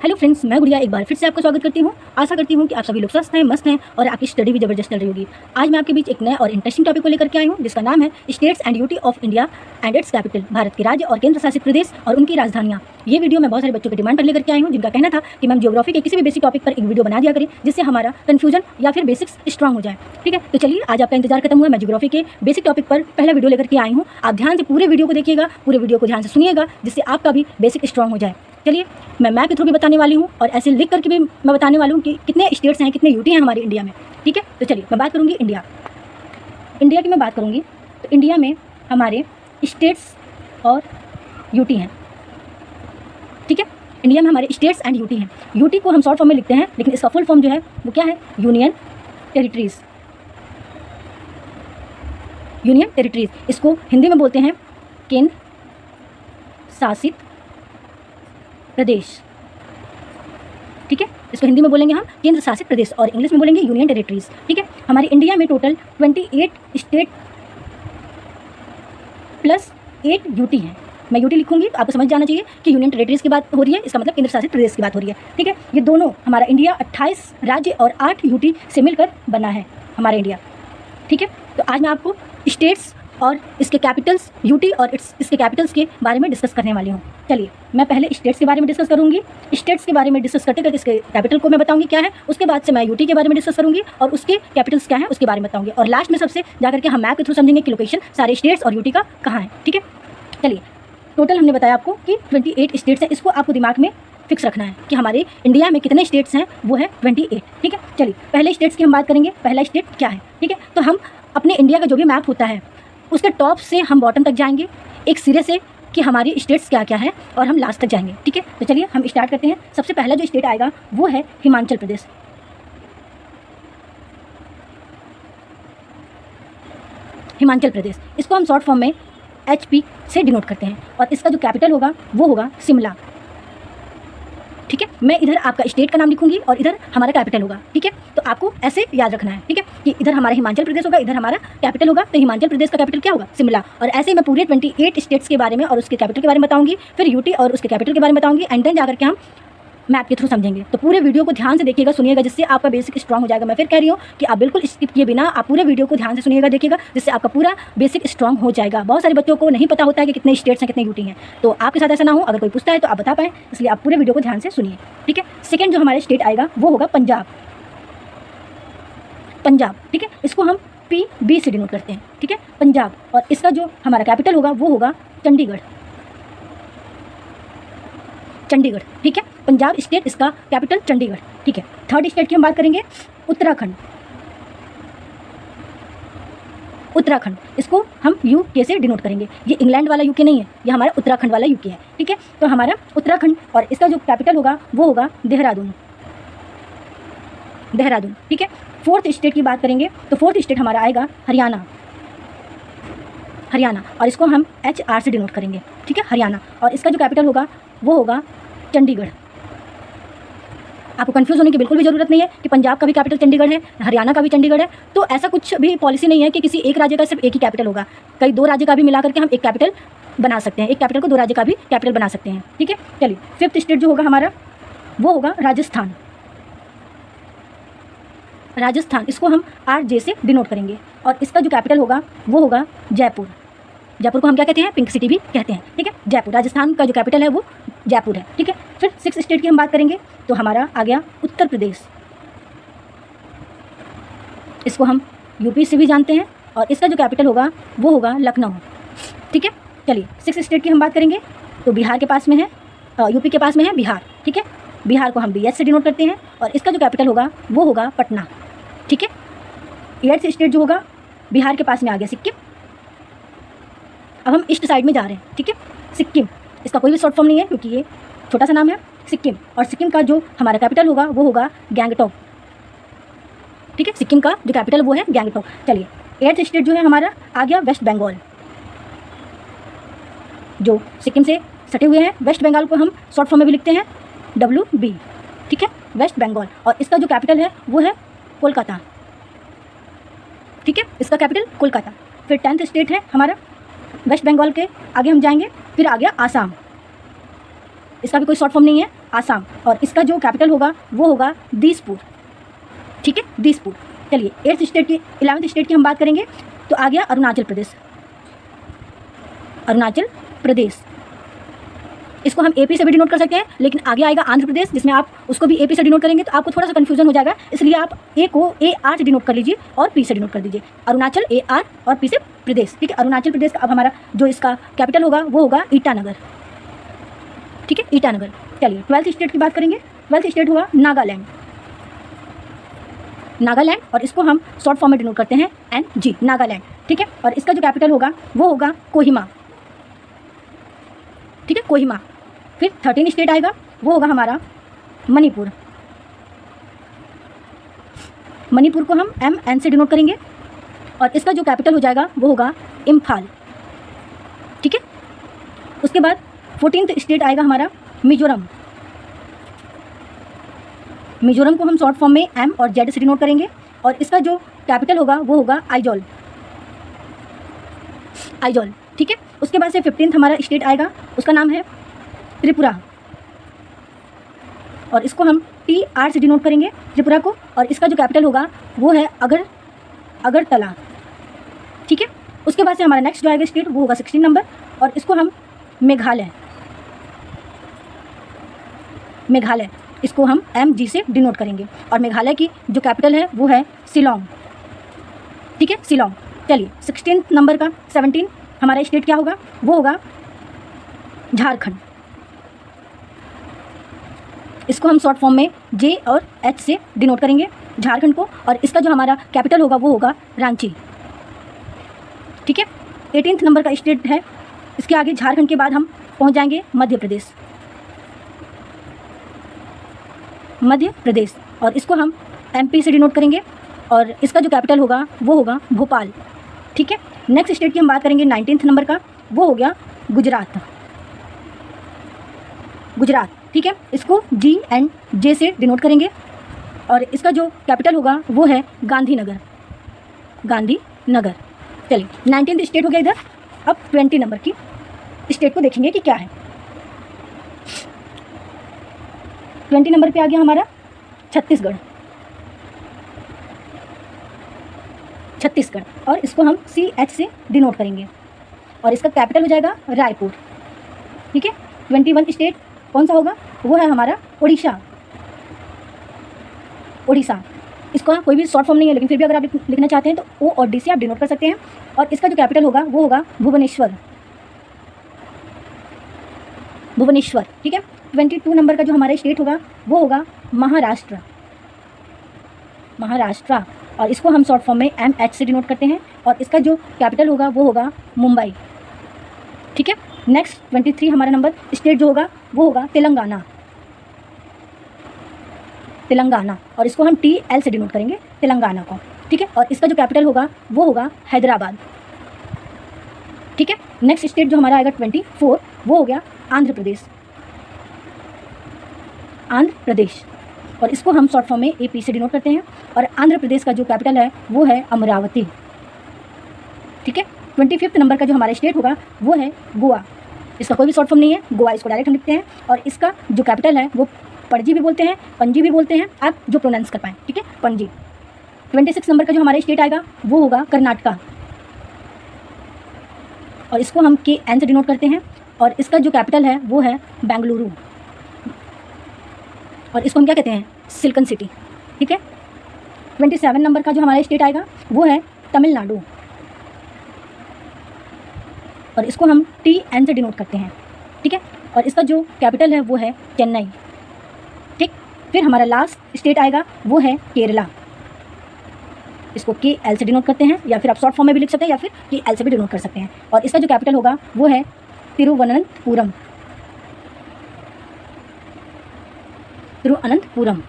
Hello friends, मैं गुड़िया एक बार फिर से आपका स्वागत करती हूँ। आशा करती हूँ कि आप सभी लोग स्वस्थ हैं, मस्त हैं और आपकी स्टडी भी जबरदस्त चल रही होगी। आज मैं आपके बीच एक नया और इंटरेस्टिंग टॉपिक को लेकर के आई हूँ, जिसका नाम है states and UT of India and it's capital. Bharat के राज्य और केंद्र शासित प्रदेश और उनकी राजधानियाँ। ये वीडियो मैं बहुत सारे बच्चों की डिमांड पर लेकर के आई हूँ, जिनका कहना था कि मैम ज्योग्राफी के किसी भी बेसिक टॉपिक पर एक वीडियो बना दिया करें, जिससे हमारा कन्फ्यूजन या फिर बेसिक्स स्ट्रांग हो जाए। ठीक है, तो चलिए आज आपका इंतजार खत्म हुआ। मैं ज्योग्राफी के बेसिक टॉपिक पर पहला वीडियो लेकर के आई हूँ। आप ध्यान से पूरे वीडियो को देखिएगा, पूरे वीडियो को ध्यान से सुनिएगा, जिससे आपका भी बेसिक स्ट्रांग हो जाए। चलिए, मैं मैप के थ्रू भी बताने वाली हूँ और ऐसे लिख करके भी मैं बताने वाली हूँ कि कितने स्टेट्स हैं, कितने यूटी हैं हमारे इंडिया में। ठीक है, तो चलिए मैं बात करूँगी इंडिया की मैं बात करूँगी। तो इंडिया में हमारे स्टेट्स और यूटी हैं। ठीक है, इंडिया में हमारे स्टेट्स एंड यूटी हैं। यूटी को हम शॉर्ट फॉर्म में लिखते हैं, लेकिन इसका फुल फॉर्म जो है वो क्या है? Union territories. यूनियन टेरिटरीज, इसको हिंदी में बोलते हैं केंद्र शासित प्रदेश। ठीक है, इसको हिंदी में बोलेंगे हम केंद्र शासित प्रदेश और इंग्लिश में बोलेंगे यूनियन टेरिटरीज। ठीक है, हमारे इंडिया में टोटल 28 स्टेट प्लस 8 यूटी हैं। मैं यूटी लिखूंगी तो आपको समझ जाना चाहिए कि यूनियन टेरिटरीज की बात हो रही है, इसका मतलब केंद्र शासित प्रदेश की बात हो रही है। ठीक है, ये दोनों हमारा इंडिया 28 राज्य और 8 यूटी से मिलकर बना है हमारा इंडिया। ठीक है, तो आज मैं आपको स्टेट्स और इसके कैपिटल्स, यूटी और इसके कैपिटल्स के बारे में डिस्कस करने वाली हूँ। चलिए, मैं पहले स्टेट्स के बारे में डिस्कस करूँगी। स्टेट्स के बारे में डिस्कस करते करते इसके कैपिटल को मैं बताऊँगी क्या है। उसके बाद से मैं यूटी के बारे में डिस्कस करूँगी और उसके कैपिटल्स क्या है उसके बारे में बताऊँगी। और लास्ट में सबसे जाकर के हम मैप के थ्रू समझेंगे कि लोकेशन सारे स्टेट्स और यूटी का कहाँ है। ठीक है, चलिए, टोटल हमने बताया आपको कि 28 स्टेट्स हैं। इसको आपको दिमाग में फिक्स रखना है कि हमारे इंडिया में कितने स्टेट्स हैं, वो है 28। ठीक है, चलिए पहले स्टेट्स की हम बात करेंगे। पहला स्टेट क्या है? ठीक है, तो हम अपने इंडिया का जो भी मैप होता है उसके टॉप से हम बॉटम तक जाएंगे, एक सिरे से कि हमारी स्टेट्स क्या क्या है, और हम लास्ट तक जाएंगे। ठीक है, तो चलिए हम स्टार्ट करते हैं। सबसे पहला जो स्टेट आएगा वो है हिमाचल प्रदेश। हिमाचल प्रदेश, इसको हम शॉर्ट फॉर्म में HP से डिनोट करते हैं और इसका जो कैपिटल होगा वो होगा शिमला। ठीक है, मैं इधर आपका स्टेट का नाम लिखूंगी और इधर हमारा कैपिटल होगा। ठीक है, तो आपको ऐसे याद रखना है। ठीक है, कि इधर हमारा हिमाचल प्रदेश होगा, इधर हमारा कैपिटल होगा, तो हिमाचल प्रदेश का कैपिटल क्या होगा? शिमला। और ऐसे ही मैं पूरे 28 स्टेट्स के बारे में और उसके कैपिटल के बारे में बताऊंगी, फिर यूटी और उसके कैपिटल के बारे में बताऊंगी, एंड देन जाकर के हम मैप के थ्रू समझेंगे। तो पूरे वीडियो को ध्यान से देखिएगा, सुनिएगा, जिससे आपका बेसिक स्ट्रांग हो जाएगा। मैं फिर कह रही हूँ कि आप बिल्कुल स्किप किए बिना आप पूरे वीडियो को ध्यान से सुनिएगा, देखिएगा, जिससे आपका पूरा बेसिक स्ट्रांग हो जाएगा। बहुत सारे बच्चों को नहीं पता होता है कि कितने स्टेट्स हैं, कितने यूटी हैं। तो आपके साथ ऐसा ना हो, अगर कोई पूछता है तो आप बता पाएँ, इसलिए आप पूरे वीडियो को ध्यान से सुनिए। ठीक है, सेकेंड जो हमारे स्टेट आएगा वो होगा पंजाब। पंजाब, ठीक है, इसको हम PB से डिनोट करते हैं। ठीक है, पंजाब, और इसका जो हमारा कैपिटल होगा वो होगा चंडीगढ़। चंडीगढ़, ठीक है, पंजाब स्टेट, इसका कैपिटल चंडीगढ़। ठीक है, थर्ड स्टेट की हम बात करेंगे उत्तराखंड। उत्तराखंड, इसको हम UK से डिनोट करेंगे। ये इंग्लैंड वाला UK नहीं है, ये हमारा उत्तराखंड वाला UK है। ठीक है, तो हमारा उत्तराखंड, और इसका जो कैपिटल होगा वो होगा देहरादून। देहरादून, ठीक है। फोर्थ स्टेट की बात करेंगे तो फोर्थ स्टेट हमारा आएगा हरियाणा। हरियाणा, और इसको हम HR से डिनोट करेंगे। ठीक है, हरियाणा, और इसका जो कैपिटल होगा वो होगा चंडीगढ़। आपको कंफ्यूज होने की बिल्कुल भी ज़रूरत नहीं है कि पंजाब का भी कैपिटल चंडीगढ़ है, हरियाणा का भी चंडीगढ़ है। तो ऐसा कुछ भी पॉलिसी नहीं है कि किसी एक राज्य का सिर्फ एक ही कैपिटल होगा। कई दो राज्य का भी मिला करके हम एक कैपिटल बना सकते हैं, एक कैपिटल को दो राज्य का भी कैपिटल बना सकते हैं। ठीक है, चलिए फिफ्थ स्टेट जो होगा हमारा वो होगा राजस्थान। राजस्थान, इसको हम RJ से डिनोट करेंगे, और इसका जो कैपिटल होगा वो होगा जयपुर। जयपुर को हम क्या कहते हैं? पिंक सिटी भी कहते हैं। ठीक है, जयपुर, राजस्थान का जो कैपिटल है वो जयपुर है। ठीक है, फिर सिक्स स्टेट की हम बात करेंगे तो हमारा आ गया उत्तर प्रदेश। इसको हम UP से भी जानते हैं, और इसका जो कैपिटल होगा वो होगा लखनऊ। ठीक है, चलिए सिक्स स्टेट की हम बात करेंगे तो बिहार के पास में है, UP के पास में है बिहार। ठीक है, बिहार को हम BH से डिनोट करते हैं, और इसका जो कैपिटल होगा वो होगा पटना। ठीक है, एट्थ स्टेट जो होगा बिहार के पास में आ गया सिक्किम। अब हम ईस्ट साइड में जा रहे हैं। ठीक है, सिक्किम, इसका कोई भी शॉर्ट फॉर्म नहीं है क्योंकि ये छोटा सा नाम है सिक्किम, और सिक्किम का जो हमारा कैपिटल होगा वो होगा गैंगटॉक। ठीक है, सिक्किम का जो कैपिटल वो है गैंगटॉक। चलिए एट्थ स्टेट जो है हमारा आ गया वेस्ट बंगाल। जो सिक्किम से सटे हुए हैं, वेस्ट बंगाल को हम शॉर्ट फॉर्म में भी लिखते हैं WB। ठीक है, वेस्ट बंगाल, और इसका जो कैपिटल है वो है कोलकाता। ठीक है, इसका कैपिटल कोलकाता। फिर 10th स्टेट है हमारा वेस्ट बंगाल के आगे हम जाएंगे, फिर आ गया आसाम। इसका भी कोई शॉर्ट फॉर्म नहीं है, आसाम। और इसका जो कैपिटल होगा वो होगा दिसपुर, ठीक है, दिसपुर। चलिए 8th स्टेट की 11th स्टेट की हम बात करेंगे तो आ गया अरुणाचल प्रदेश। अरुणाचल प्रदेश इसको हम एपी से भी डिनोट कर सकते हैं, लेकिन आगे आएगा आंध्र प्रदेश, जिसमें आप उसको भी एपी से डिनोट करेंगे तो आपको थोड़ा सा कन्फ्यूजन हो जाएगा, इसलिए आप ए को AR से डिनोट कर लीजिए और पी से डिनोट कर दीजिए। अरुणाचल AR और पी से प्रदेश, ठीक है। अरुणाचल प्रदेश का अब हमारा जो इसका कैपिटल होगा वो होगा ईटानगर, ठीक है, ईटानगर। चलिए 12th स्टेट की बात करेंगे। 12th स्टेट हुआ नागालैंड, नागालैंड, और इसको हम शॉर्ट फॉर्म में डिनोट करते हैं NG, नागालैंड, ठीक है। और इसका जो कैपिटल होगा वो होगा कोहिमा, ठीक है, कोहिमा। फिर 13 स्टेट आएगा, वो होगा हमारा मणिपुर। मणिपुर को हम MN से डिनोट करेंगे और इसका जो कैपिटल हो जाएगा वो होगा इम्फाल, ठीक है। उसके बाद 14th स्टेट आएगा हमारा मिजोरम। मिजोरम को हम शॉर्ट फॉर्म में M और Z से डिनोट करेंगे और इसका जो कैपिटल होगा वो होगा आइजॉल, आइजॉल, ठीक है। उसके बाद से 15th हमारा स्टेट आएगा, उसका नाम है त्रिपुरा और इसको हम TR से डिनोट करेंगे त्रिपुरा को, और इसका जो कैपिटल होगा वो है अगरतला, ठीक है। उसके बाद से हमारा नेक्स्ट जो आएगा स्टेट वो होगा 16 नंबर और इसको हम मेघालय, मेघालय, इसको हम MG से डिनोट करेंगे और मेघालय की जो कैपिटल है वो है शिलोंग, ठीक है, शिलोंग। चलिए 16 नंबर का 17 हमारा स्टेट क्या होगा, वो होगा झारखंड। इसको हम शॉर्ट फॉर्म में J और H से डिनोट करेंगे झारखंड को, और इसका जो हमारा कैपिटल होगा वो होगा रांची, ठीक है। 18th नंबर का स्टेट है, इसके आगे झारखंड के बाद हम पहुंच जाएंगे मध्य प्रदेश, मध्य प्रदेश, और इसको हम MP से डिनोट करेंगे और इसका जो कैपिटल होगा वो होगा भोपाल, ठीक है। नेक्स्ट स्टेट की हम बात करेंगे 19th नंबर का, वो हो गया गुजरात, गुजरात, ठीक है। इसको G and J से डिनोट करेंगे और इसका जो कैपिटल होगा वो है गांधीनगर, गांधीनगर। चलिए 19th स्टेट हो गया इधर। अब 20 नंबर की स्टेट को देखेंगे कि क्या है। 20 नंबर पे आ गया हमारा छत्तीसगढ़, छत्तीसगढ़, और इसको हम CH से डिनोट करेंगे और इसका कैपिटल हो जाएगा रायपुर, ठीक है। 21 स्टेट कौन सा होगा, वो है हमारा उड़ीसा, उड़ीसा। इसका कोई भी शॉर्ट फॉर्म नहीं है, लेकिन फिर भी अगर आप लिखना चाहते हैं तो O और D से आप डिनोट कर सकते हैं और इसका जो कैपिटल होगा वो होगा भुवनेश्वर, भुवनेश्वर, ठीक है। 22 नंबर का जो हमारा स्टेट होगा वो होगा महाराष्ट्र, महाराष्ट्र, और इसको हम शॉर्ट फॉर्म में MH से डिनोट करते हैं और इसका जो कैपिटल होगा वो होगा मुंबई, ठीक है। नेक्स्ट 23 हमारा नंबर स्टेट जो होगा वो होगा तेलंगाना, तेलंगाना, और इसको हम TL से डिनोट करेंगे तेलंगाना को, ठीक है। और इसका जो कैपिटल होगा वो होगा हैदराबाद, ठीक है। नेक्स्ट स्टेट जो हमारा आएगा 24 वो हो गया आंध्र प्रदेश, आंध्र प्रदेश, और इसको हम शॉर्ट फॉर्म में AP से डिनोट करते हैं और आंध्र प्रदेश का जो कैपिटल है वो है अमरावती, ठीक है। 25 नंबर का जो हमारा स्टेट होगा वो है गोवा। इसका कोई भी शॉर्ट फॉर्म नहीं है, गोवा इसको डायरेक्ट हम लिखते हैं और इसका जो कैपिटल है वो पणजी भी बोलते हैं, पणजी भी बोलते हैं, आप जो प्रोनाउंस कर पाएँ, ठीक है, पणजी। 26 नंबर का जो हमारा स्टेट आएगा वो होगा कर्नाटका और इसको हम KN से डिनोट करते हैं और इसका जो कैपिटल है वो है बेंगलुरु और इसको हम क्या कहते हैं, सिल्कन सिटी, ठीक है। 27 नंबर का जो हमारा स्टेट आएगा वो है तमिलनाडु और इसको हम TN से डिनोट करते हैं, ठीक है। और इसका जो कैपिटल है वो है चेन्नई, ठीक। फिर हमारा लास्ट स्टेट आएगा वो है केरला, इसको KL से डिनोट करते हैं या फिर आप शॉर्ट फॉर्म में भी लिख सकते हैं या फिर KL से भी डिनोट कर सकते हैं और इसका जो कैपिटल होगा वो है तिरुवनंतपुरम, तिरुवनंतपुरम,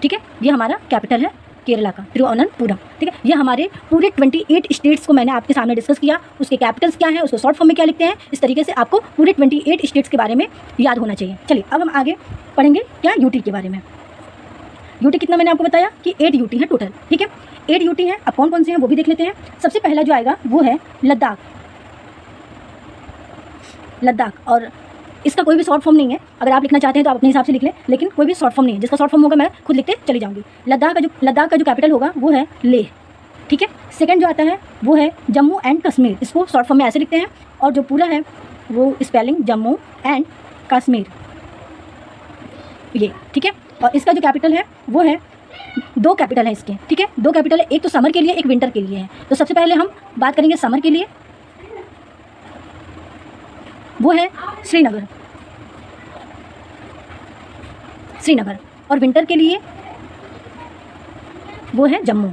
ठीक है। ये हमारा कैपिटल है केरला का, तिरुवनंतपुरम, ठीक है। ये हमारे पूरे 28 स्टेट्स को मैंने आपके सामने डिस्कस किया, उसके कैपिटल्स क्या हैं, उसको शॉर्ट फॉर्म में क्या लिखते हैं, इस तरीके से आपको पूरे 28 स्टेट्स के बारे में याद होना चाहिए। चलिए अब हम आगे पढ़ेंगे क्या UT के बारे में। UT कितना मैंने आपको बताया कि 8 UT है टोटल, ठीक है। 8 UT हैं, अब कौन कौन से हैं वो भी देख लेते हैं। सबसे पहला जो आएगा वो है लद्दाख, लद्दाख, और इसका कोई भी शॉर्ट फॉर्म नहीं है, अगर आप लिखना चाहते हैं तो आप अपने हिसाब से लिख लें, लेकिन कोई भी शॉर्ट फॉर्म नहीं है। जिसका शॉर्ट फॉर्म होगा मैं खुद लिखते चली जाऊँगी। लद्दाख का जो कैपिटल होगा वो है लेह, ठीक है। सेकंड जो आता है वो है जम्मू एंड कश्मीर, इसको शॉर्ट फॉर्म में ऐसे लिखते हैं, और जो पूरा है वो स्पेलिंग जम्मू एंड कश्मीर, ये, ठीक है। और इसका जो कैपिटल है वो है, 2 कैपिटल है इसके, ठीक है, 2 कैपिटल है, एक तो समर के लिए, एक विंटर के लिए है। तो सबसे पहले हम बात करेंगे समर के लिए, वो है श्रीनगर, और विंटर के लिए वो है जम्मू,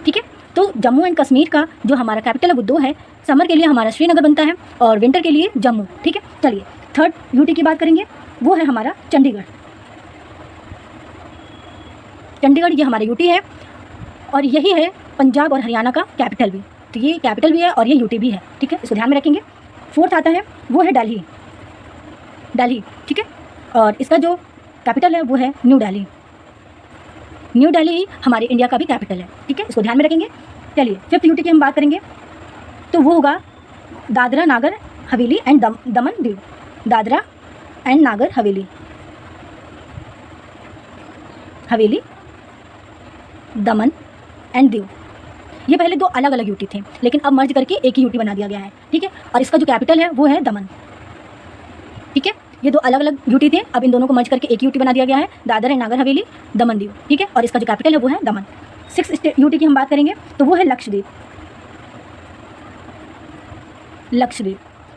ठीक है। तो जम्मू एंड कश्मीर का जो हमारा कैपिटल है वो 2 है, समर के लिए हमारा श्रीनगर बनता है और विंटर के लिए जम्मू, ठीक है। चलिए थर्ड यूटी की बात करेंगे, वो है हमारा चंडीगढ़। चंडीगढ़ ये हमारा यूटी है और यही है पंजाब और हरियाणा का कैपिटल भी, तो ये कैपिटल भी है और ये यूटी भी है, ठीक है, इसको ध्यान में रखेंगे। फोर्थ आता है वो है दिल्ली, ठीक है, और इसका जो कैपिटल है वो है न्यू दिल्ली हमारे इंडिया का भी कैपिटल है, ठीक है, इसको ध्यान में रखेंगे। चलिए फिफ्थ यूटी की हम बात करेंगे तो वो होगा Dadra Nagar Haveli and Daman Diu, Dadra and Nagar Haveli, Daman and Diu. ये पहले 2 अलग अलग यूटी थे, लेकिन अब मर्ज करके एक ही यूटी बना दिया गया है, ठीक है। और इसका जो कैपिटल है वो है दमन, ठीक है। ये 2 अलग अलग यूटी थे, अब इन दोनों को मर्ज करके एक यूटी बना दिया गया है, दादर एंड नागर हवेली दमन दीव, ठीक है। और इसका जो कैपिटल है वो है दमन। 6th यूटी की हम बात करेंगे तो वो है लक्षद्वीप,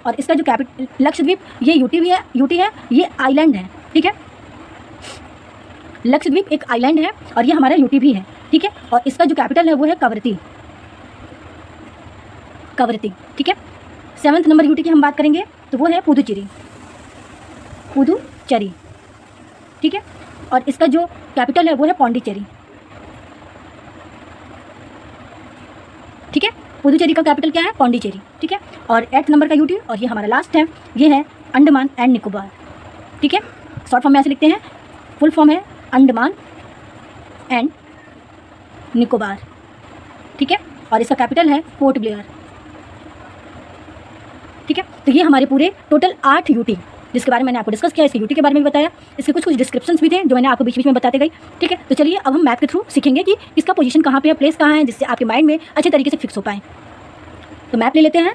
और इसका जो कैपिटल लक्षद्वीप, ये यूटी है, ये आइलैंड है, ठीक है। लक्षद्वीप एक आइलैंड है और ये हमारा यूटी भी है, ठीक है। और इसका जो कैपिटल है वो है कवरत्ती, ठीक है। 7th नंबर यूटी की हम बात करेंगे तो वो है पुदुचेरी, ठीक है। और इसका जो कैपिटल है वो है पौंडीचेरी, ठीक है। पुदुचेरी का कैपिटल क्या है? पौंडीचेरी, ठीक है। और 8th नंबर का यूटी, और ये हमारा लास्ट है, ये है अंडमान एंड निकोबार, ठीक है। शॉर्ट फॉर्म में ऐसे लिखते हैं, फुल फॉर्म है अंडमान एंड निकोबार, ठीक है। और इसका कैपिटल है पोर्ट ब्लेयर, ठीक है। तो ये हमारे पूरे टोटल 8 यूटी जिसके बारे में मैंने आपको डिस्कस किया, इसके यूटी के बारे में भी बताया, इसके कुछ डिस्क्रिप्शंस भी थे जो मैंने आपको बीच बीच में बताते गई, ठीक है। तो चलिए अब हम मैप के थ्रू सीखेंगे कि इसका पोजीशन कहाँ पे है, प्लेस कहाँ है, जिससे आपके माइंड में अच्छे तरीके से फिक्स हो पाए। तो मैप ले लेते हैं,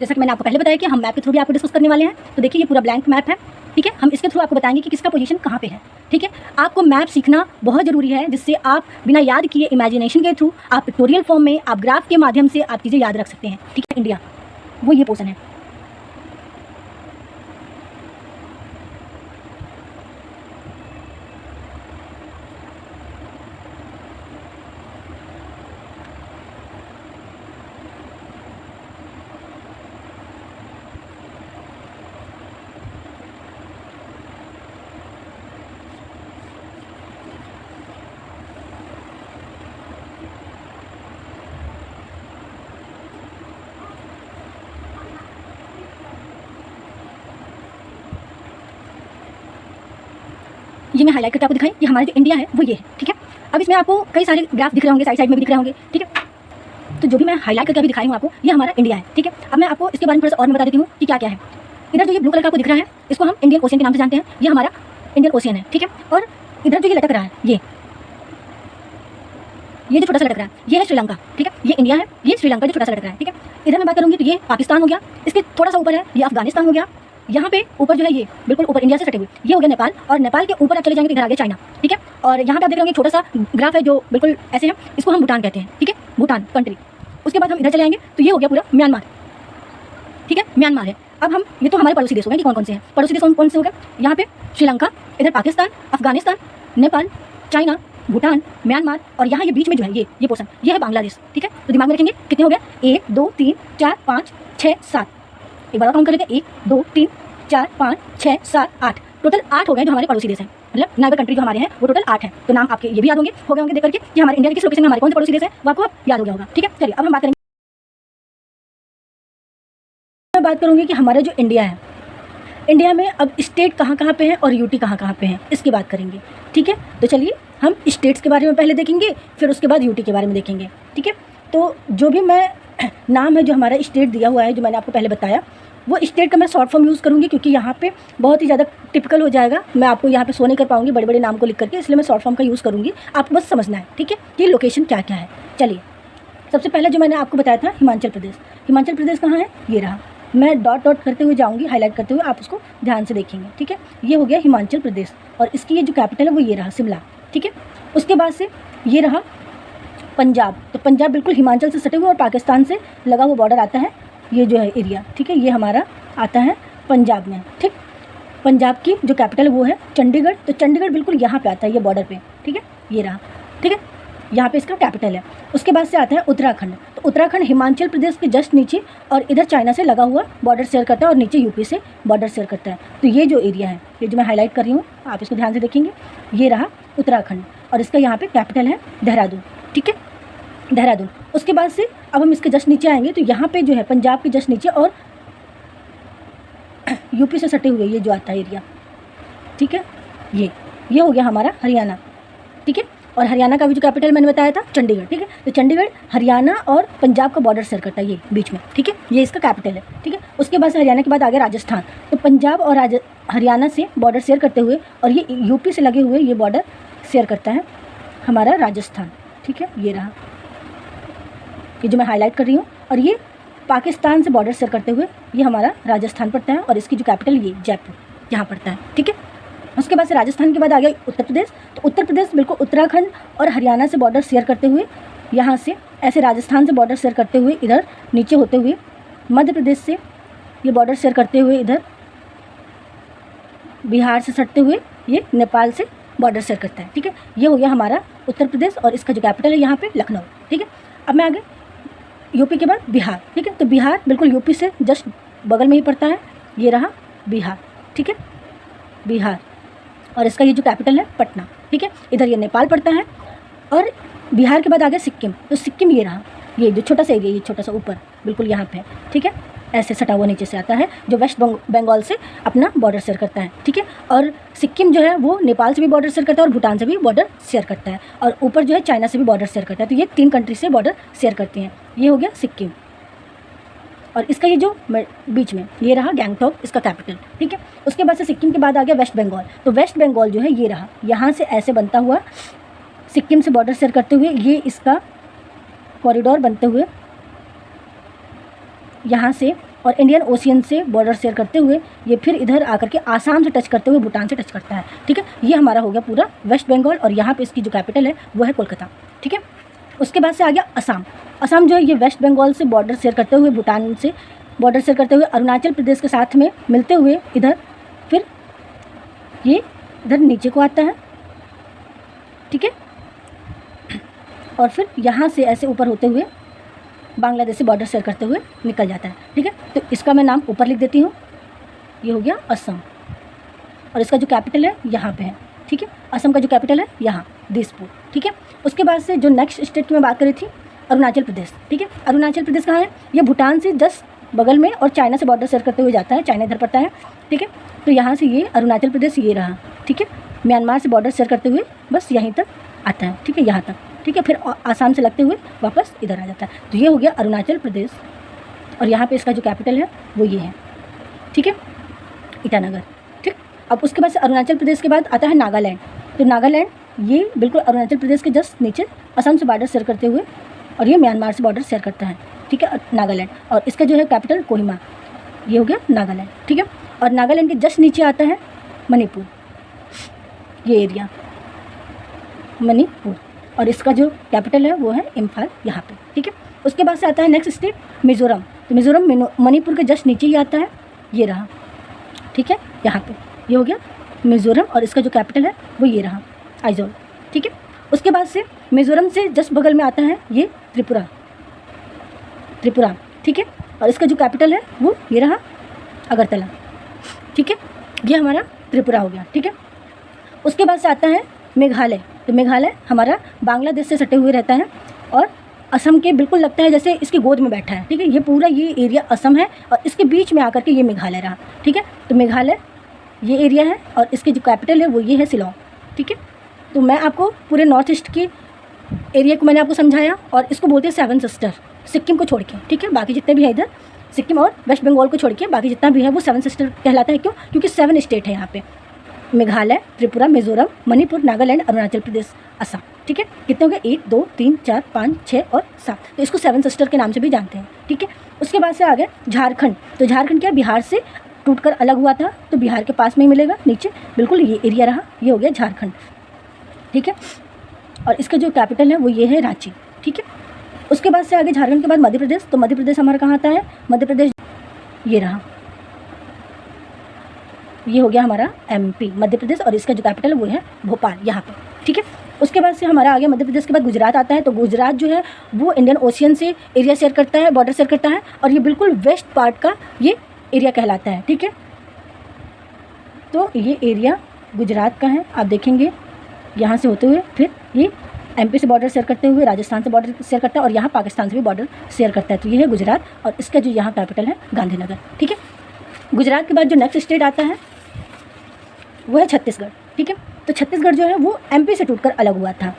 जैसा कि मैंने आपको पहले बताया कि हम मैप के थ्रू भी आपको डिस्कस करने वाले हैं। तो देखिए ये पूरा ब्लैंक मैप है, ठीक है। हम इसके थ्रू आपको बताएंगे कि किसका पोजीशन कहाँ पे है, ठीक है। आपको मैप सीखना बहुत ज़रूरी है, जिससे आप बिना याद किए इमेजिनेशन के थ्रू आप पिक्टोरियल फॉर्म में, आप ग्राफ के माध्यम से आप चीज़ें याद रख सकते हैं, ठीक है। इंडिया वो ये पोर्शन है। ये मैं हाईलाइट करके आपको दिखाई, ये हमारा जो इंडिया है वो ये है, ठीक है। अब इसमें आपको कई सारे ग्राफ दिख रहे होंगे, साइड में भी दिख रहे होंगे, ठीक है। तो जो भी मैं हाईलाइट करके अभी दिखाई हूँ आपको, ये हमारा इंडिया है, ठीक है। अब मैं आपको इसके बारे में थोड़ा सा और मैं बता देती हूँ कि क्या क्या है। इधर जो ये ब्लू कलर का आपको दिख रहा है, इसको हम इंडियन ओशियन के नाम से जानते हैं, ये हमारा इंडियन ओशियन है, ठीक है। और इधर जो ये लटक रहा है, ये जो छोटा सा लटक रहा है, ये है श्रीलंका, ठीक है। ये इंडिया है, ये श्रीलंका जो छोटा सा लटक रहा है, ठीक है। इधर मैं बात करूँगी तो ये पाकिस्तान हो गया, इसके थोड़ा सा ऊपर है ये अफगानिस्तान हो गया, यहाँ पे ऊपर जो है ये बिल्कुल ऊपर इंडिया से सटे हुए ये हो गया नेपाल, और नेपाल के ऊपर आप चले जाएंगे तो इधर आ गया चाइना, ठीक है। और यहाँ पे आप देख रहे होंगे छोटा सा ग्राफ है जो बिल्कुल ऐसे है, इसको हम भूटान कहते हैं, ठीक है, भूटान कंट्री। उसके बाद हम इधर चले जाएंगे तो ये हो गया पूरा म्यांमार, ठीक है, म्यांमार है। अब हम ये तो हमारे पड़ोसी देश हो गए कि कौन कौन से हैं, पड़ोसी देश कौन से हो गए, यहाँ पे श्रीलंका, इधर पाकिस्तान, अफगानिस्तान, नेपाल, चाइना, भूटान, म्यांमार, और यहाँ ये बीच में जो है ये पोर्शन, ये है बांग्लादेश, ठीक है। तो दिमाग में रखेंगे कितने हो गए, 1 2 3 4 5 6 7, एक बार काउंट कर लेते हैं, 1 2 3 4 5 6 7 8, टोटल 8 हो गए जो हमारे पड़ोसी देश हैं, मतलब नाइबर कंट्री जो हमारे हैं वो टोटल 8 है। तो नाम आपके ये भी याद होंगे देख करके कि हमारे इंडिया के किस लोकेशन में हमारे कौन से पड़ोसी देश है वो आपको याद हो गया होगा, ठीक है। चलिए अब हम बात करेंगे, मैं बात करूँगी कि हमारा जो इंडिया है, इंडिया में अब स्टेट कहाँ कहाँ पे है और यूटी कहाँ कहाँ पे है, इसकी बात करेंगे, ठीक है। तो चलिए हम स्टेट्स के बारे में पहले देखेंगे, फिर उसके बाद यूटी के बारे में देखेंगे, ठीक है। तो जो भी मैं नाम है जो हमारा स्टेट दिया हुआ है, जो मैंने आपको पहले बताया, वो स्टेट का मैं शॉर्ट फॉर्म यूज़ करूँगी, क्योंकि यहाँ पे बहुत ही ज़्यादा टिपिकल हो जाएगा, मैं आपको यहाँ पे शो नहीं कर पाऊँगी बड़े बड़े नाम को लिख करके, इसलिए मैं शॉर्ट फॉर्म का यूज़ करूँगी, आपको बस समझना है, ठीक है, कि लोकेशन क्या क्या है। चलिए, सबसे पहले जो मैंने आपको बताया था हिमाचल प्रदेश। हिमाचल प्रदेश कहाँ है, ये रहा। मैं डॉट डॉट करते हुए जाऊँगी, हाईलाइट करते हुए, आप उसको ध्यान से देखेंगे, ठीक है। ये हो गया हिमाचल प्रदेश, और इसकी ये जो कैपिटल है वो ये रहा, शिमला, ठीक है। उसके बाद से ये रहा पंजाब। तो पंजाब बिल्कुल हिमाचल से सटे हुए और पाकिस्तान से लगा हुआ बॉर्डर आता है, ये जो है एरिया, ठीक है, ये हमारा आता है पंजाब में, ठीक। पंजाब की जो कैपिटल है वो है चंडीगढ़। तो चंडीगढ़ बिल्कुल यहाँ पे आता है, ये बॉर्डर पे, ठीक है, ये रहा, ठीक है, यहाँ पे इसका कैपिटल है। उसके बाद से आता है उत्तराखंड। तो उत्तराखंड हिमाचल प्रदेश के जस्ट नीचे और इधर चाइना से लगा हुआ बॉर्डर शेयर करता है, और नीचे यूपी से बॉर्डर शेयर करता है। तो ये जो एरिया है, ये जो मैं हाईलाइट कर रही हूँ, आप इसको ध्यान से देखेंगे, ये रहा उत्तराखंड, और इसका यहाँ पे कैपिटल है देहरादून, ठीक है, देहरादून। उसके बाद से अब हम इसके जस्ट नीचे आएंगे, तो यहाँ पे जो है पंजाब के जस्ट नीचे और यूपी से सटे हुए ये जो आता है एरिया, ठीक है, ये हो गया हमारा हरियाणा, ठीक है। और हरियाणा का भी जो कैपिटल मैंने बताया था चंडीगढ़, ठीक है। तो चंडीगढ़ हरियाणा और पंजाब का बॉर्डर शेयर करता है, ये बीच में, ठीक है, ये इसका कैपिटल है, ठीक है। उसके बाद से हरियाणा के बाद आ गया राजस्थान। तो पंजाब और हरियाणा से बॉर्डर शेयर करते हुए, और ये यूपी से लगे हुए ये बॉर्डर शेयर करता है हमारा राजस्थान, ठीक है, ये रहा, ये जो मैं हाईलाइट कर रही हूँ। और ये पाकिस्तान से बॉर्डर शेयर करते हुए ये हमारा राजस्थान पड़ता है, और इसकी जो कैपिटल ये जयपुर यहाँ पड़ता है, ठीक है। उसके बाद से राजस्थान के बाद आ गया उत्तर प्रदेश। तो उत्तर प्रदेश बिल्कुल उत्तराखंड और हरियाणा से बॉर्डर शेयर करते हुए, यहाँ से ऐसे राजस्थान से बॉर्डर शेयर करते हुए इधर नीचे होते हुए मध्य प्रदेश से ये बॉर्डर शेयर करते हुए इधर बिहार से सटते हुए ये नेपाल से बॉर्डर शेयर करता है, ठीक है। ये हो गया हमारा उत्तर प्रदेश, और इसका जो कैपिटल है यहाँ पे लखनऊ, ठीक है। अब मैं आगे यूपी के बाद बिहार, ठीक है। तो बिहार बिल्कुल यूपी से जस्ट बगल में ही पड़ता है, ये रहा बिहार, ठीक है, बिहार, और इसका ये जो कैपिटल है पटना, ठीक है। इधर ये नेपाल पड़ता है, और बिहार के बाद आ गया सिक्किम। तो सिक्किम ये रहा, ये जो छोटा सा एरिया, ये छोटा सा ऊपर बिल्कुल यहाँ पे है, ठीक है, ऐसे सटा हुआ नीचे से आता है, जो वेस्ट बंगाल से अपना बॉर्डर शेयर करता है, ठीक है। और सिक्किम जो है वो नेपाल से भी बॉर्डर शेयर करता है और भूटान से भी बॉर्डर शेयर करता है, और ऊपर जो है चाइना से भी बॉर्डर शेयर करता है। तो ये 3 कंट्री से बॉर्डर शेयर करती हैं। ये हो गया सिक्किम, और इसका ये जो बीच में ये रहा गैंगटॉक, इसका कैपिटल, ठीक है। उसके बाद से सिक्किम के बाद आ गया वेस्ट बंगाल। तो वेस्ट बंगाल जो है ये रहा, यहाँ से ऐसे बनता हुआ सिक्किम से बॉर्डर शेयर करते हुए ये इसका कॉरिडोर बनते हुए यहाँ से और इंडियन ओशियन से बॉर्डर शेयर करते हुए ये फिर इधर आकर के आसाम से टच करते हुए भूटान से टच करता है, ठीक है। ये हमारा हो गया पूरा वेस्ट बंगाल, और यहाँ पे इसकी जो कैपिटल है वो है कोलकाता, ठीक है। उसके बाद से आ गया असम। असम जो है ये वेस्ट बंगाल से बॉर्डर शेयर करते हुए, भूटान से बॉर्डर शेयर करते हुए, अरुणाचल प्रदेश के साथ में मिलते हुए इधर फिर ये इधर नीचे को आता है, ठीक है, और फिर यहाँ से ऐसे ऊपर होते हुए बांग्लादेश से बॉर्डर शेयर करते हुए निकल जाता है, ठीक है। तो इसका मैं नाम ऊपर लिख देती हूँ, ये हो गया असम, और इसका जो कैपिटल है यहाँ पे है, ठीक है। असम का जो कैपिटल है यहाँ दिसपुर, ठीक है। उसके बाद से जो नेक्स्ट स्टेट की मैं बात करी थी अरुणाचल प्रदेश, ठीक है। अरुणाचल प्रदेश कहाँ है, ये भूटान से जस्ट बगल में और चाइना से बॉर्डर शेयर करते हुए जाता है, चाइना इधर पड़ता है, ठीक है। तो यहाँ से ये अरुणाचल प्रदेश ये रहा, ठीक है, म्यांमार से बॉर्डर शेयर करते हुए बस यहीं तक आता है, ठीक है, यहाँ तक, ठीक है। फिर आसाम से लगते हुए वापस इधर आ जाता है। तो ये हो गया अरुणाचल प्रदेश, और यहाँ पे इसका जो कैपिटल है वो ये है, ठीक है, ईटानगर, ठीक। अब उसके बाद से अरुणाचल प्रदेश के बाद आता है नागालैंड। तो नागालैंड ये बिल्कुल अरुणाचल प्रदेश के जस्ट नीचे असम से बॉर्डर शेयर करते हुए, और ये म्यांमार से बॉर्डर शेयर करता है, ठीक है, नागालैंड, और इसका जो है कैपिटल कोहिमा, ये हो गया नागालैंड, ठीक है। और नागालैंड के जस्ट नीचे आता है मणिपुर, ये एरिया मणिपुर, और इसका जो कैपिटल है वो है इम्फाल यहाँ पे, ठीक है। उसके बाद से आता है नेक्स्ट स्टेट मिज़ोरम। तो मिज़ोरम मणिपुर के जस्ट नीचे ही आता है, ये रहा, ठीक है, यहाँ पे ये हो गया मिज़ोरम, और इसका जो कैपिटल है वो ये रहा आइजोल, ठीक है। उसके बाद से मिज़ोरम से जस्ट बगल में आता है ये त्रिपुरा, ठीक है, और इसका जो कैपिटल है वो ये रहा अगरतला, ठीक है। ये हमारा त्रिपुरा हो गया, ठीक है। उसके बाद से आता है मेघालय। तो मेघालय हमारा बांग्लादेश से सटे हुए रहता है, और असम के बिल्कुल लगता है जैसे इसकी गोद में बैठा है, ठीक है। ये पूरा ये एरिया असम है, और इसके बीच में आकर के ये मेघालय रहा, ठीक है। तो मेघालय ये एरिया है, और इसके जो कैपिटल है वो ये है शिलोंग, ठीक है। तो मैं आपको पूरे नॉर्थ ईस्ट की एरिया को मैंने आपको समझाया, और इसको बोलते हैं 7 सिस्टर, सिक्किम को छोड़ के, ठीक है। बाकी जितने भी है इधर सिक्किम और वेस्ट बंगाल को छोड़ के बाकी जितना भी है वो 7 सिस्टर कहलाता है। क्यों? क्योंकि 7 स्टेट है यहाँ पे, मेघालय, त्रिपुरा, मिजोरम, मणिपुर, नागालैंड, अरुणाचल प्रदेश, असम। ठीक है, कितने हो गए? 1 2 3 4 5 6 और 7। तो इसको 7 सिस्टर के नाम से भी जानते हैं। ठीक है, उसके बाद से आ गए झारखंड। तो झारखंड क्या बिहार से टूटकर अलग हुआ था, तो बिहार के पास में ही मिलेगा नीचे, बिल्कुल ये एरिया रहा, ये हो गया झारखंड। ठीक है, और इसका जो कैपिटल है वो ये है रांची। ठीक है, उसके बाद से आगे झारखंड के बाद मध्य प्रदेश। तो मध्य प्रदेश हमारा कहाँ आता है? मध्य प्रदेश ये रहा, ये हो गया हमारा MP मध्य प्रदेश, और इसका जो कैपिटल है वो है भोपाल यहाँ पे। ठीक है, उसके बाद से हमारा आ गया मध्य प्रदेश के बाद गुजरात आता है। तो गुजरात जो है वो इंडियन ओशियन से एरिया शेयर करता है, बॉर्डर शेयर करता है, और ये बिल्कुल वेस्ट पार्ट का ये एरिया कहलाता है। ठीक है, तो ये एरिया गुजरात का है। आप देखेंगे यहाँ से होते हुए फिर ये MP से बॉर्डर शेयर करते हुए राजस्थान से बॉर्डर शेयर करता है, और यहाँ पाकिस्तान से भी बॉर्डर शेयर करता है। तो ये है गुजरात, और इसका जो यहाँ कैपिटल है गांधीनगर। ठीक है, गुजरात के बाद जो नेक्स्ट स्टेट आता है वो है छत्तीसगढ़। ठीक है, तो छत्तीसगढ़ जो है वो MP से टूटकर अलग हुआ था।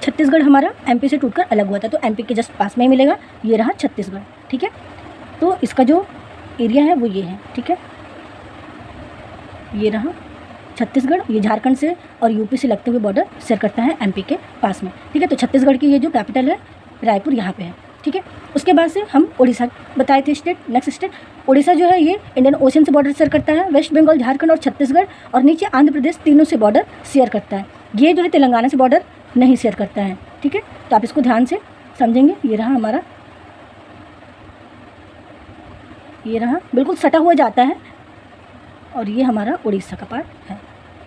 छत्तीसगढ़ हमारा MP से टूटकर अलग हुआ था, तो MP के जस्ट पास में ही मिलेगा, ये रहा छत्तीसगढ़। ठीक है, तो इसका जो एरिया है वो ये है। ठीक है, ये रहा छत्तीसगढ़, ये झारखंड से और UP से लगते हुए बॉर्डर शेयर करता है MP के पास में। ठीक है, तो छत्तीसगढ़ की ये जो कैपिटल है रायपुर यहाँ पे है। ठीक है, उसके बाद से हम उड़ीसा बताए थे स्टेट। नेक्स्ट स्टेट उड़ीसा जो है ये इंडियन ओशन से बॉर्डर शेयर करता है, वेस्ट बंगाल, झारखंड और छत्तीसगढ़, और नीचे आंध्र प्रदेश, तीनों से बॉर्डर शेयर करता है। ये जो है तेलंगाना से बॉर्डर नहीं शेयर करता है। ठीक है, तो आप इसको ध्यान से समझेंगे। ये रहा हमारा, ये रहा, बिल्कुल सटा हुआ जाता है, और ये हमारा उड़ीसा का पार्ट है।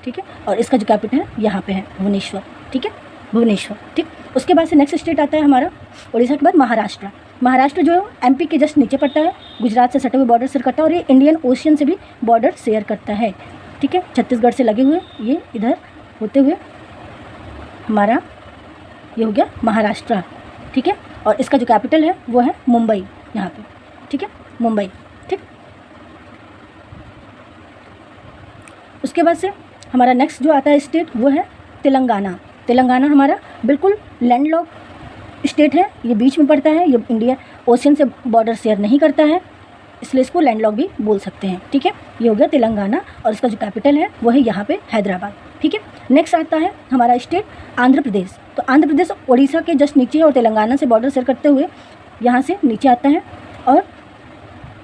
ठीक है, और इसका जो कैपिटल है यहाँ पे है भुवनेश्वर। ठीक है, भुवनेश्वर। ठीक, उसके बाद से नेक्स्ट स्टेट आता है हमारा उड़ीसा के बाद महाराष्ट्र। महाराष्ट्र जो MP के जस्ट नीचे पड़ता है, गुजरात से सटे हुए बॉर्डर शेयर करता है, और ये इंडियन ओशियन से भी बॉर्डर शेयर करता है। ठीक है, छत्तीसगढ़ से लगे हुए ये इधर होते हुए हमारा ये हो गया महाराष्ट्र। ठीक है, और इसका जो कैपिटल है वो है मुंबई यहाँ पे। ठीक है, मुंबई। ठीक, उसके बाद से हमारा नेक्स्ट जो आता है स्टेट वो है तेलंगाना। तेलंगाना हमारा बिल्कुल लैंडलॉक स्टेट है, ये बीच में पड़ता है, ये इंडिया ओशियन से बॉर्डर शेयर नहीं करता है, इसलिए इसको लैंडलॉक भी बोल सकते हैं। ठीक है, ये हो गया तेलंगाना, और इसका जो कैपिटल है वो है यहाँ पे हैदराबाद। ठीक है, नेक्स्ट आता है हमारा स्टेट आंध्र प्रदेश। तो आंध्र प्रदेश उड़ीसा के जस्ट नीचे और तेलंगाना से बॉर्डर शेयर करते हुए यहाँ से नीचे आता है, और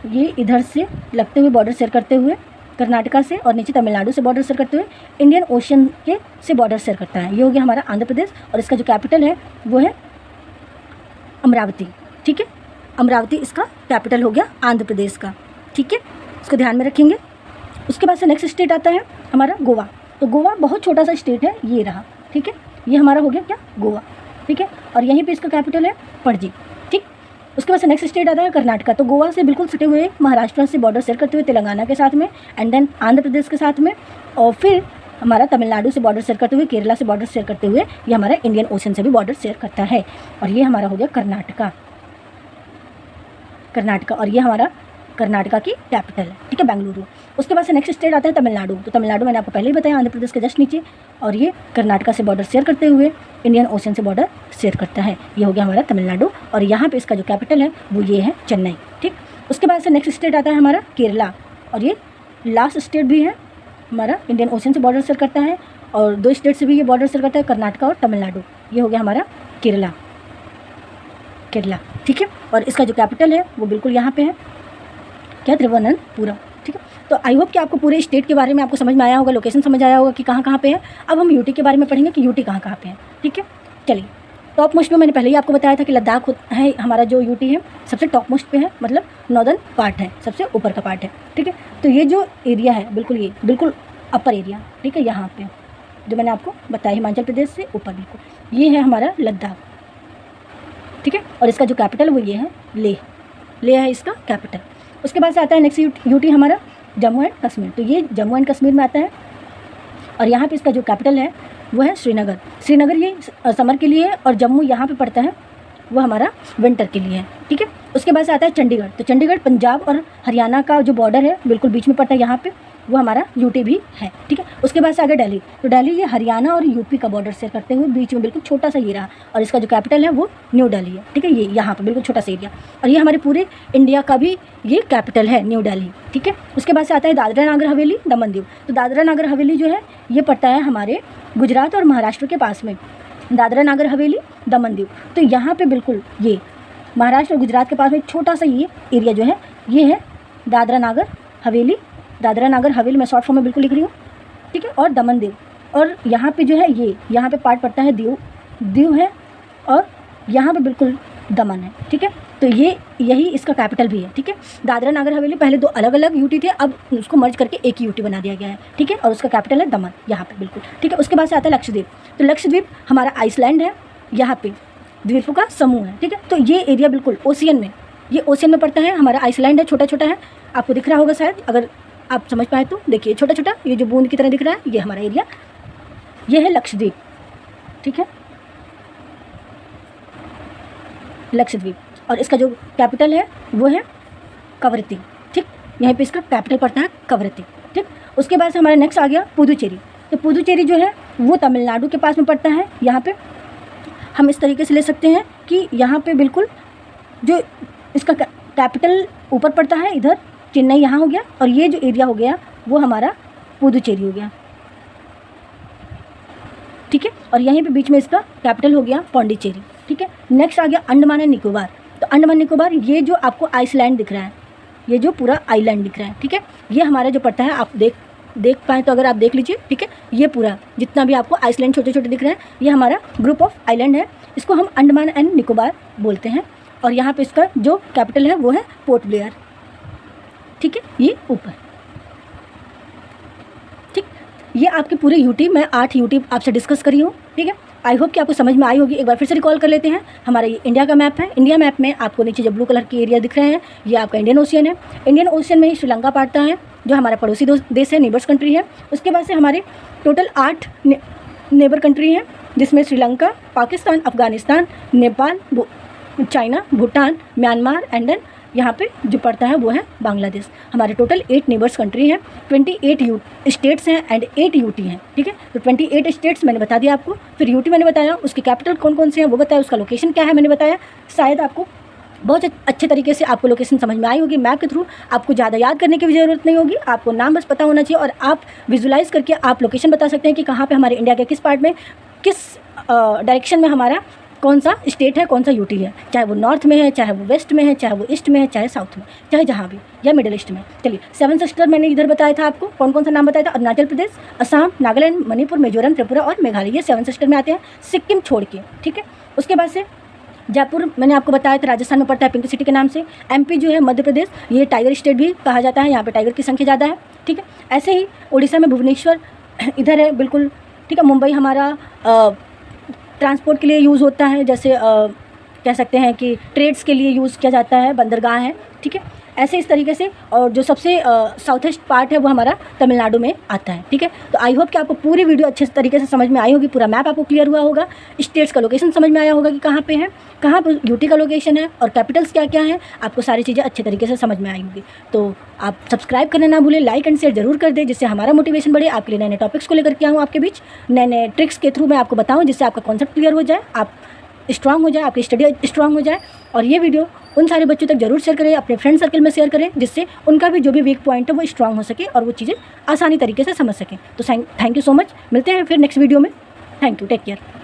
ये इधर से लगते हुए बॉर्डर शेयर करते हुए कर्नाटका से, और नीचे तमिलनाडु से बॉर्डर शेयर करते हुए इंडियन ओशियन के से बॉर्डर शेयर करता है। ये हो गया हमारा आंध्र प्रदेश, और इसका जो कैपिटल है वो है अमरावती। ठीक है, अमरावती इसका कैपिटल हो गया आंध्र प्रदेश का। ठीक है, इसको ध्यान में रखेंगे। उसके बाद से नेक्स्ट स्टेट आता है हमारा गोवा। तो गोवा बहुत छोटा सा स्टेट है, ये रहा। ठीक है, ये हमारा हो गया क्या? गोवा। ठीक है, और यहीं पे इसका कैपिटल है पणजी। ठीक, उसके बाद से नेक्स्ट स्टेट आता है कर्नाटका। तो गोवा से बिल्कुल सटे हुए महाराष्ट्र से बॉर्डर शेयर करते हुए तेलंगाना के साथ में, एंड देन आंध्र प्रदेश के साथ में, और फिर हमारा तमिलनाडु से बॉर्डर शेयर करते हुए, केरला से बॉर्डर शेयर करते हुए, ये हमारा इंडियन ओशन से भी बॉर्डर शेयर करता है। और ये हमारा हो गया कर्नाटका। कर्नाटका, और ये हमारा कर्नाटका की कैपिटल है। ठीक है, बेंगलुरु। उसके बाद से नेक्स्ट स्टेट आता है तमिलनाडु। तो तमिलनाडु मैंने आपको पहले ही बताया, आंध्र प्रदेश के जस्ट नीचे, और ये कर्नाटका से बॉर्डर शेयर करते हुए इंडियन ओशन से बॉर्डर शेयर करता है। ये हो गया हमारा तमिलनाडु, और यहाँ पे इसका जो कैपिटल है वो ये है चेन्नई। ठीक, उसके बाद से नेक्स्ट स्टेट आता है हमारा केरला, और ये लास्ट स्टेट भी है हमारा, इंडियन ओशन से बॉर्डर शेयर करता है, और 2 स्टेट से भी ये बॉर्डर शेयर करता है, कर्नाटका और तमिलनाडु। ये हो गया हमारा केरला। केरला। ठीक है, और इसका जो कैपिटल है वो बिल्कुल यहाँ पे है क्या? त्रिवनंतपुरम। ठीक है, तो आई होप कि आपको पूरे स्टेट के बारे में आपको समझ में आया होगा, लोकेशन समझ आया होगा कि कहाँ कहाँ पे है। अब हम यूटी के बारे में पढ़ेंगे कि यूटी कहाँ कहाँ पे है। ठीक है, चलिए, टॉप मोस्ट में मैंने पहले ही आपको बताया था कि लद्दाख है हमारा जो यूटी है सबसे टॉप मोस्ट पे है, मतलब नॉर्दर्न पार्ट है, सबसे ऊपर का पार्ट है। ठीक है, तो ये जो एरिया है बिल्कुल ये बिल्कुल अपर एरिया, ठीक है, यहाँ पे जो मैंने आपको बताया हिमाचल प्रदेश से ऊपर बिल्कुल, ये है हमारा लद्दाख। ठीक है, और इसका जो कैपिटल वो ये है लेह। लेह है इसका कैपिटल। उसके बाद से आता है नेक्स्ट यूटी हमारा जम्मू एंड कश्मीर। तो ये जम्मू एंड कश्मीर में आता है, और यहाँ पे इसका जो कैपिटल है वो है श्रीनगर। श्रीनगर ये समर के लिए है, और जम्मू यहाँ पे पड़ता है वो हमारा विंटर के लिए है। ठीक है, उसके बाद से आता है चंडीगढ़। तो चंडीगढ़ पंजाब और हरियाणा का जो बॉर्डर है बिल्कुल बीच में पड़ता है यहाँ पे, वो हमारा यूटी भी है, ठीक है। उसके बाद से आगे दिल्ली, तो दिल्ली ये हरियाणा और यूपी का बॉर्डर शेयर करते हुए बीच में बिल्कुल छोटा सा ये रहा, और इसका जो कैपिटल है वो न्यू दिल्ली है, ठीक है। ये यहाँ पर बिल्कुल छोटा सा एरिया, और ये हमारे पूरे इंडिया का भी ये कैपिटल है, न्यू दिल्ली, ठीक है। उसके बाद से आता है दादरा नगर हवेली दमन दीव, तो दादरा नगर हवेली जो है ये पड़ता है हमारे गुजरात और महाराष्ट्र के पास में, दादरा नगर हवेली दमन दीव। तो यहाँ पे बिल्कुल ये महाराष्ट्र और गुजरात के पास में छोटा सा ये एरिया जो है ये है दादरा नगर हवेली, दादरा नगर हवेली मैं शॉर्ट फॉर्म में बिल्कुल लिख रही हूँ, ठीक है। और दमन दीव, और यहाँ पे जो है ये यहाँ पे पार्ट पड़ता है दीव है, और यहाँ पे बिल्कुल दमन है, ठीक है। तो ये यही इसका कैपिटल भी है, ठीक है। दादरा नगर हवेली पहले 2 अलग अलग यूटी थे, अब उसको मर्ज करके एक ही यूटी बना दिया गया है, ठीक है। और उसका कैपिटल है दमन यहाँ पे बिल्कुल, ठीक है। उसके बाद से आता है लक्षद्वीप, तो लक्षद्वीप हमारा आइसलैंड है, यहाँ पे द्वीपों का समूह है, ठीक है। तो ये एरिया बिल्कुल ओशियन में, ये ओशियन में पड़ता है, हमारा आइसलैंड है, छोटा छोटा है, आपको दिख रहा होगा शायद, अगर आप समझ पाए तो देखिए छोटा छोटा ये जो बूंद की तरह दिख रहा है, ये हमारा एरिया, ये है लक्षद्वीप, ठीक है, लक्षद्वीप। और इसका जो कैपिटल है वो है कवरत्ती, ठीक, यहाँ पे इसका कैपिटल पड़ता है कवरत्ती, ठीक। उसके बाद से हमारा नेक्स्ट आ गया पुदुचेरी, तो पुदुचेरी जो है वो तमिलनाडु के पास में पड़ता है। यहाँ पे हम इस तरीके से ले सकते हैं कि यहाँ पे बिल्कुल जो इसका कैपिटल ऊपर पड़ता है, इधर चेन्नई यहाँ हो गया, और ये जो एरिया हो गया वो हमारा पुदुचेरी हो गया, ठीक है। और यहीं पे बीच में इसका कैपिटल हो गया पौंडीचेरी, ठीक है। नेक्स्ट आ गया अंडमान एंड निकोबार, तो अंडमान निकोबार ये जो आपको आइसलैंड दिख रहा है, ये जो पूरा आइलैंड दिख रहा है, ठीक है, ये हमारा जो पड़ता है, आप देख पाएँ तो अगर आप देख लीजिए, ठीक है। ये पूरा जितना भी आपको आइसलैंड छोटे छोटे दिख रहे हैं, ये हमारा ग्रुप ऑफ आइलैंड है, इसको हम अंडमान एंड निकोबार बोलते हैं। और यहाँ पे इसका जो कैपिटल है वो है पोर्ट ब्लेयर, ठीक है, ये ऊपर, ठीक। ये आपके पूरे यूटी, मैं 8 यूटी आपसे डिस्कस करी हूँ, ठीक है। आई होप कि आपको समझ में आई होगी। एक बार फिर से रिकॉल कर लेते हैं, हमारा ये इंडिया का मैप है। इंडिया मैप में आपको नीचे जो ब्लू कलर के एरिया दिख रहे हैं ये आपका इंडियन ओशियन है। इंडियन ओशियन में ही श्रीलंका पड़ता है जो हमारा पड़ोसी देश है, नेबर्स कंट्री है। उसके बाद से हमारे टोटल 8 नेबर कंट्री हैं, जिसमें Sri Lanka, Pakistan, Afghanistan, Nepal, China, Bhutan, Myanmar and then यहाँ पे जो पड़ता है वो है बांग्लादेश। हमारे टोटल 8 नेबर्स कंट्री हैं, 28 स्टेट्स हैं एंड 8 यूटी हैं, ठीक है। तो 28 स्टेट्स मैंने बता दिया आपको, फिर यूटी मैंने बताया, उसके कैपिटल कौन कौन से हैं वो बताया, उसका लोकेशन क्या है मैंने बताया। शायद आपको बहुत अच्छे तरीके से आपको लोकेशन समझ में आई होगी। मैप के थ्रू आपको ज़्यादा याद करने की भी ज़रूरत नहीं होगी, आपको नाम बस पता होना चाहिए, और आप विजुलाइज करके आप लोकेशन बता सकते हैं कि कहाँ पे हमारे इंडिया के किस पार्ट में, किस डायरेक्शन में हमारा कौन सा स्टेट है, कौन सा यूटी है, चाहे वो नॉर्थ में है, चाहे वो वेस्ट में है, चाहे वो ईस्ट में है, चाहे साउथ में, चाहे जहाँ भी, या मिडिल ईस्ट में। चलिए 7 सिस्टर मैंने इधर बताया था आपको, कौन कौन सा नाम बताया था, अरुणाचल प्रदेश, असम, नागालैंड, मणिपुर, मिजोरम, त्रिपुरा और मेघालय, ये 7 सिस्टर में आते हैं, सिक्किम छोड़ के, ठीक है। उसके बाद से जयपुर मैंने आपको बताया था राजस्थान में पड़ता है पिंक सिटी के नाम से। एमपी जो है मध्य प्रदेश, ये टाइगर स्टेट भी कहा जाता है, यहाँ पे टाइगर की संख्या ज़्यादा है, ठीक है। ऐसे ही उड़ीसा में भुवनेश्वर इधर है बिल्कुल, ठीक है। मुंबई हमारा ट्रांसपोर्ट के लिए यूज़ होता है, जैसे कह सकते हैं कि ट्रेड्स के लिए यूज़ किया जाता है, बंदरगाह है, ठीक है। ऐसे इस तरीके से, और जो सबसे साउथ ईस्ट पार्ट है वो हमारा तमिलनाडु में आता है, ठीक है। तो आई होप कि आपको पूरी वीडियो अच्छे तरीके से समझ में आई होगी, पूरा मैप आपको क्लियर हुआ होगा, स्टेट्स का लोकेशन समझ में आया होगा कि कहाँ पे है, कहाँ पे यूटी का लोकेशन है और कैपिटल्स क्या क्या हैं, आपको सारी चीज़ें अच्छे तरीके से समझ में आई होगी। तो आप सब्सक्राइब करना ना भूलें, लाइक एंड शेयर जरूर कर दें, जिससे हमारा मोटिवेशन बढ़े, आपके लिए नए नए टॉपिक्स को लेकर के आऊँ आपके बीच, नए नए ट्रिक्स के थ्रू मैं आपको बताऊँ, जिससे आपका कॉन्सेप्ट क्लियर हो जाए, आप स्ट्रांग हो जाए, आपकी स्टडी स्ट्रांग हो जाए। और ये वीडियो उन सारे बच्चों तक जरूर शेयर करें, अपने फ्रेंड सर्कल में शेयर करें, जिससे उनका भी जो भी वीक पॉइंट है वो स्ट्रांग हो सके और वो चीज़ें आसानी तरीके से समझ सकें। तो थैंक यू सो मच, मिलते हैं फिर नेक्स्ट वीडियो में। Thank you, take care.